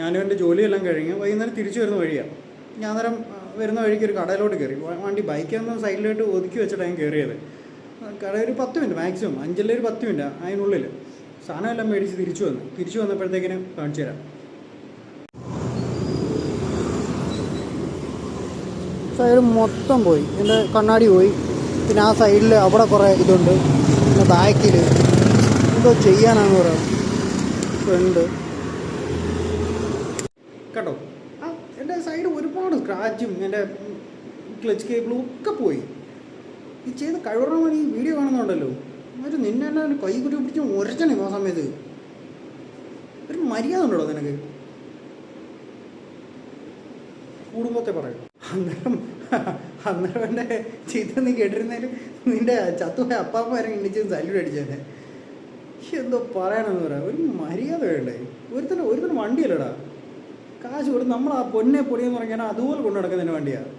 ഞാനും എൻ്റെ ജോലിയെല്ലാം കഴിഞ്ഞ് വൈകുന്നേരം തിരിച്ചു വരുന്ന വഴിയാണ്. ഞാൻ അന്നേരം വരുന്ന വഴിക്ക് ഒരു കടയിലോട്ട് കയറി. വണ്ടി ബൈക്കൊന്ന് സൈഡിലോട്ട് ഒതുക്കി വെച്ചിട്ടാണ് ഞാൻ കയറിയത്. കട ഒരു 10 മിനിറ്റ് മാക്സിമം, 5 ഒരു 10 മിനിറ്റ് അതിനുള്ളിൽ സാധനമെല്ലാം മേടിച്ച് തിരിച്ചു വന്നപ്പോഴത്തേക്കിനും കാണിച്ചു തരാം. സൈഡ് മൊത്തം പോയി, എൻ്റെ കണ്ണാടി പോയി. പിന്നെ ആ സൈഡിൽ അവിടെ കുറേ ഇതുണ്ട്. പിന്നെ ബാക്കിൽ എന്തോ ചെയ്യാനാണെന്ന് പറയാം, ഫ്രണ്ട് കേട്ടോ. ആ എൻ്റെ സൈഡ് ഒരുപാട് സ്ക്രാച്ചും എൻ്റെ ക്ലച്ച് കേബിളും ഒക്കെ പോയി. ഈ ചെയ്ത് കഴിവറ ഈ വീഡിയോ കാണുന്നുണ്ടല്ലോ, ഒരു നിന്നെ തന്നെ കൈ കുറ്റി പിടിച്ച് ഉരച്ചണേ ആ സമയത്ത്. ഒരു മര്യാദ ഉണ്ടോ നിനക്ക്? കുടുംബത്തെ പറയും. അന്നേരം എൻ്റെ ചീത്ത നീ കേട്ടിരുന്നതിൽ നിൻ്റെ ചത്തുപോയ അപ്പാപ്പ വരെ ഇണിച്ച് സല്യൂട്ട് അടിച്ചതന്നെ. എന്തോ പറയാനെന്ന് പറയാം, ഒരു മര്യാദ വേണ്ടേ? ഒരുത്തരം വണ്ടിയല്ലടാ, കാശ് കൊടുത്ത് നമ്മൾ ആ പൊന്നെ പൊടിയെന്ന് പറഞ്ഞാൽ അതുപോലെ കൊണ്ടു നടക്കുന്നതിൻ്റെ വണ്ടിയാണ്.